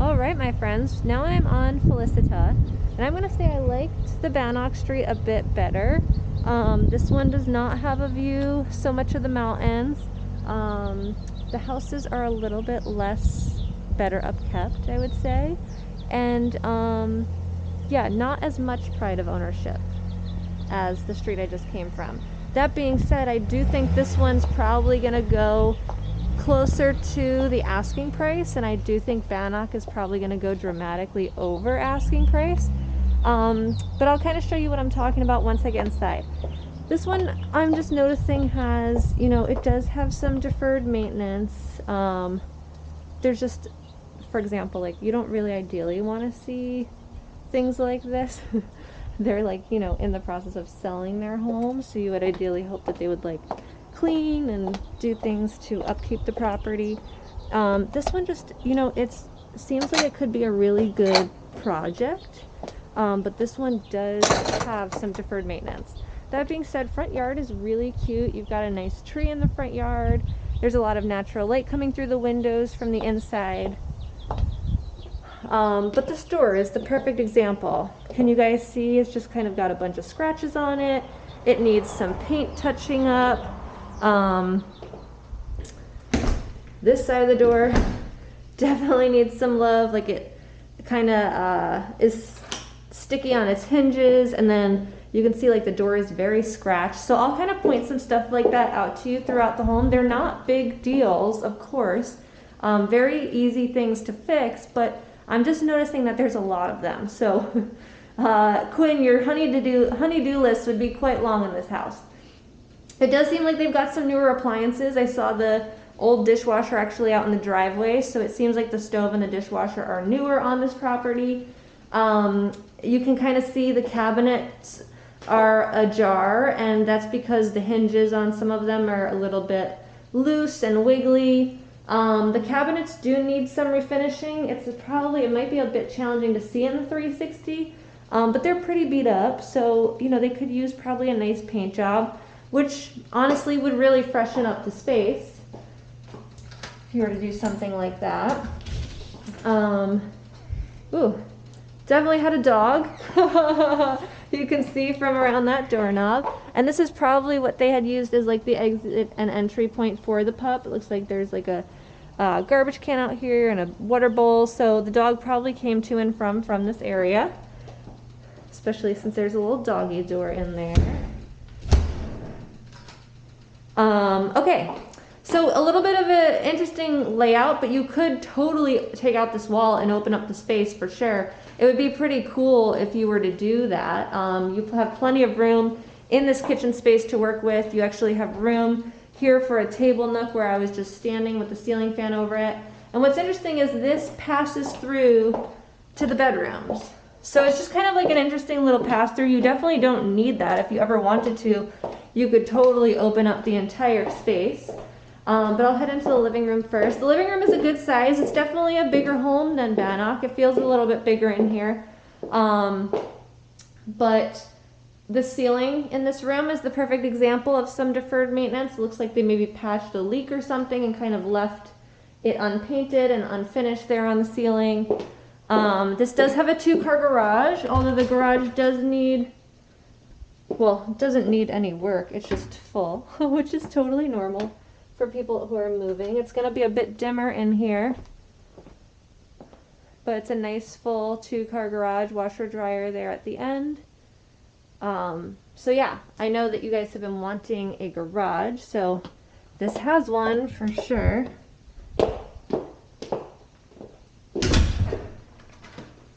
All right, my friends, now I'm on Felicita, and I'm gonna say I liked the Bannock Street a bit better. This one does not have a view so much of the mountains. The houses are a little bit less better upkept, I would say, and yeah, not as much pride of ownership as the street I just came from. That being said, I do think this one's probably gonna go closer to the asking price, and I do think Bannock is probably going to go dramatically over asking price. But I'll kind of show you what I'm talking about once I get inside. This one I'm just noticing has, it does have some deferred maintenance. There's just, for example, like you don't really ideally want to see things like this. They're like, in the process of selling their home, so you would ideally hope that they would like clean and do things to upkeep the property. This one just, it seems like it could be a really good project, but this one does have some deferred maintenance. That being said, front yard is really cute. You've got a nice tree in the front yard. There's a lot of natural light coming through the windows from the inside. But this door is the perfect example. Can you guys see? It's just kind of got a bunch of scratches on it. It needs some paint touching up. This side of the door definitely needs some love. Like it kind of is sticky on its hinges, and then you can see like the door is very scratched. So I'll kind of point some stuff like that out to you throughout the home. They're not big deals, of course. Very easy things to fix, but I'm just noticing that there's a lot of them. So Quinn, your honey-do list would be quite long in this house. It does seem like they've got some newer appliances. I saw the old dishwasher actually out in the driveway, so it seems like the stove and the dishwasher are newer on this property. You can kind of see the cabinets are ajar, and that's because the hinges on some of them are a little bit loose and wiggly. The cabinets do need some refinishing. It might be a bit challenging to see in the 360, but they're pretty beat up, so they could use probably a nice paint job, which honestly would really freshen up the space if you were to do something like that. Ooh, definitely had a dog. You can see from around that doorknob. And this is probably what they had used as like the exit and entry point for the pup. It looks like there's like a garbage can out here and a water bowl. So the dog probably came to and from this area, especially since there's a little doggy door in there. Okay, so a little bit of an interesting layout, but you could totally take out this wall and open up the space for sure. It would be pretty cool if you were to do that. You have plenty of room in this kitchen space to work with. You actually have room here for a table nook where I was just standing with the ceiling fan over it. And what's interesting is this passes through to the bedrooms. So it's just kind of like an interesting little pass through. You definitely don't need that. If you ever wanted to, you could totally open up the entire space. But I'll head into the living room first. The living room is a good size. It's definitely a bigger home than Bannock. It feels a little bit bigger in here. But the ceiling in this room is the perfect example of some deferred maintenance. It looks like they maybe patched a leak or something and kind of left it unpainted and unfinished there on the ceiling. This does have a 2-car garage, although the garage does need, well, it doesn't need any work. It's just full, which is totally normal for people who are moving. It's going to be a bit dimmer in here, but it's a nice full 2-car garage, washer dryer there at the end. So yeah, I know that you guys have been wanting a garage, so this has one for sure.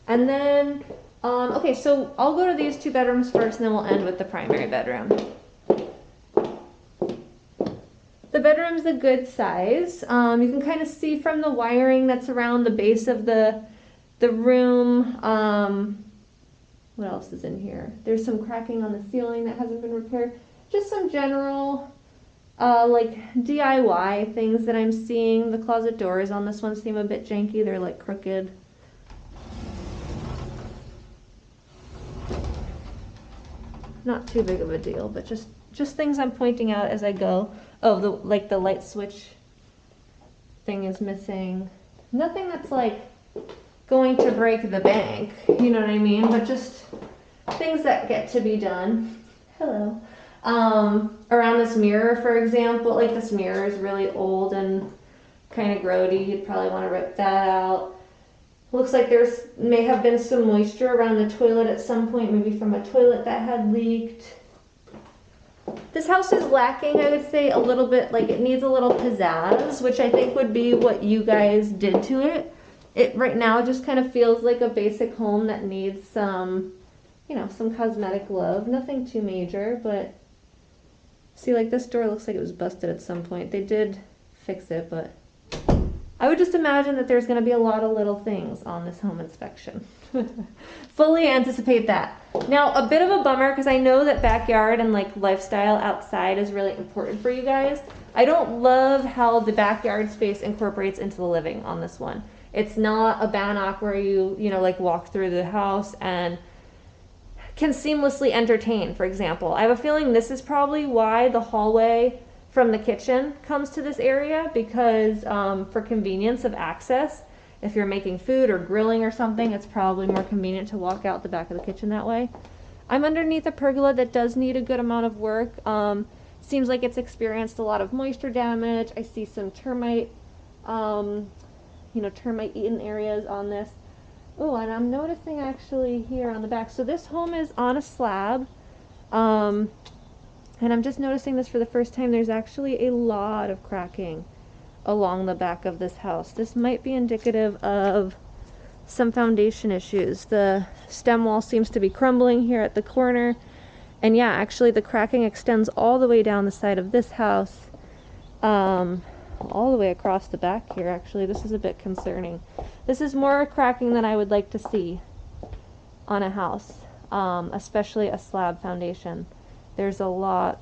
And then, okay, so I'll go to these 2 bedrooms first, and then we'll end with the primary bedroom. The bedroom's a good size. You can kind of see from the wiring that's around the base of the room. What else is in here? There's some cracking on the ceiling that hasn't been repaired. Just some general like DIY things that I'm seeing. The closet doors on this one seem a bit janky. They're like crooked. Not too big of a deal, but just things I'm pointing out as I go. Oh, the light switch thing is missing. Nothing that's like going to break the bank, you know what I mean? But just things that get to be done. Hello. Around this mirror, for example, like this mirror is really old and kind of grody. You'd probably want to rip that out. Looks like there's may have been some moisture around the toilet at some point, maybe from a toilet that had leaked. This house is lacking, I would say, a little bit, like it needs a little pizzazz, which I think would be what you guys did to it. It right now just kind of feels like a basic home that needs some, you know, some cosmetic love. Nothing too major, but see, like this door looks like it was busted at some point. They did fix it, but I would just imagine that there's going to be a lot of little things on this home inspection. Fully anticipate that. Now, a bit of a bummer, because I know that backyard and like lifestyle outside is really important for you guys. I don't love how the backyard space incorporates into the living on this one. It's not a bannock where you know, like walk through the house and can seamlessly entertain, for example. I have a feeling this is probably why the hallway from the kitchen comes to this area, because for convenience of access, if you're making food or grilling or something, it's probably more convenient to walk out the back of the kitchen that way. I'm underneath a pergola that does need a good amount of work. Seems like it's experienced a lot of moisture damage. I see some termite, termite eaten areas on this. Oh, and I'm noticing actually here on the back. So this home is on a slab. And I'm just noticing this for the first time. There's actually a lot of cracking along the back of this house. This might be indicative of some foundation issues. The stem wall seems to be crumbling here at the corner. And yeah, actually the cracking extends all the way down the side of this house, all the way across the back here. Actually, this is a bit concerning. This is more cracking than I would like to see on a house, especially a slab foundation. There's a lot,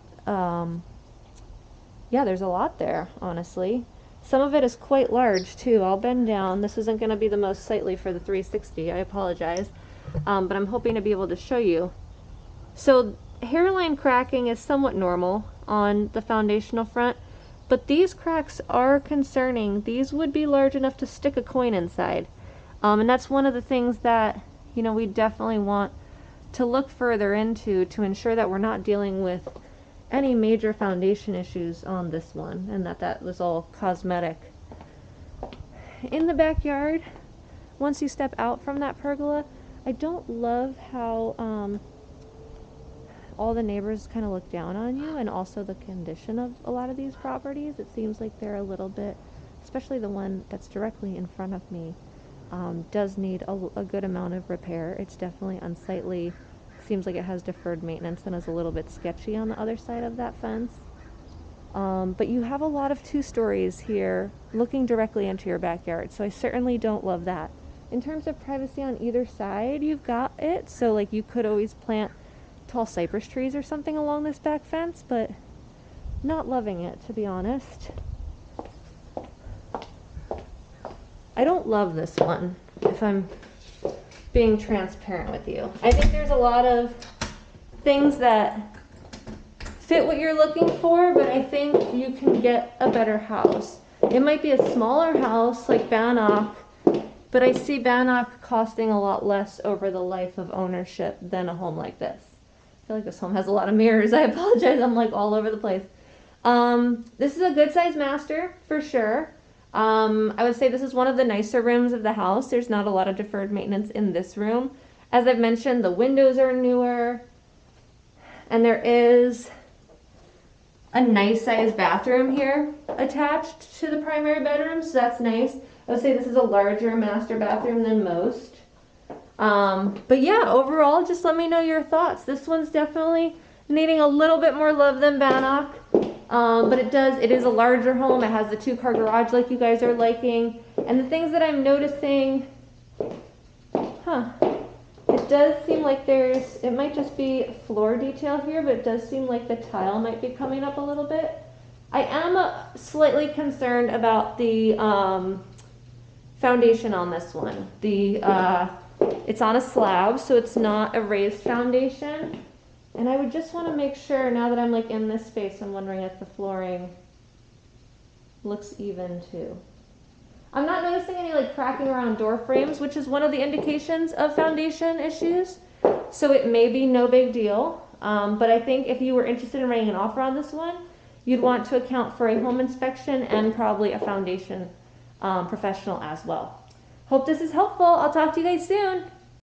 there's a lot there, honestly. Some of it is quite large, too. I'll bend down. This isn't going to be the most sightly for the 360. I apologize. But I'm hoping to be able to show you. So, hairline cracking is somewhat normal on the foundational front, but these cracks are concerning. These would be large enough to stick a coin inside. And that's one of the things that, you know, we definitely want to look further into to ensure that we're not dealing with any major foundation issues on this one, and that was all cosmetic. In the backyard, once you step out from that pergola, I don't love how all the neighbors kind of look down on you, and also the condition of a lot of these properties. It seems like they're a little bit, especially the one that's directly in front of me, does need a good amount of repair. It's definitely unsightly. Seems like it has deferred maintenance and is a little bit sketchy on the other side of that fence. But you have a lot of 2 stories here looking directly into your backyard, so I certainly don't love that. In terms of privacy on either side, you've got it, so like you could always plant tall cypress trees or something along this back fence, but not loving it, to be honest. I don't love this one, if I'm being transparent with you. I think there's a lot of things that fit what you're looking for, but I think you can get a better house. It might be a smaller house like Bannock, but I see Bannock costing a lot less over the life of ownership than a home like this. I feel like this home has a lot of mirrors. I apologize, I'm like all over the place. This is a good sized master for sure. I would say this is one of the nicer rooms of the house. There's not a lot of deferred maintenance in this room. As I've mentioned, the windows are newer, and there is a nice sized bathroom here attached to the primary bedroom, so that's nice. I would say this is a larger master bathroom than most. But yeah, overall, just let me know your thoughts. This one's definitely needing a little bit more love than Bannock. But it is a larger home. It has the 2-car garage like you guys are liking. And the things that I'm noticing, it does seem like it might just be floor detail here, but it does seem like the tile might be coming up a little bit. I am slightly concerned about the foundation on this one. It's on a slab, so it's not a raised foundation. And I would just want to make sure, now that I'm like in this space, I'm wondering if the flooring looks even too. I'm not noticing any like cracking around door frames, which is one of the indications of foundation issues. So it may be no big deal. But I think if you were interested in writing an offer on this one, you'd want to account for a home inspection and probably a foundation professional as well. Hope this is helpful. I'll talk to you guys soon.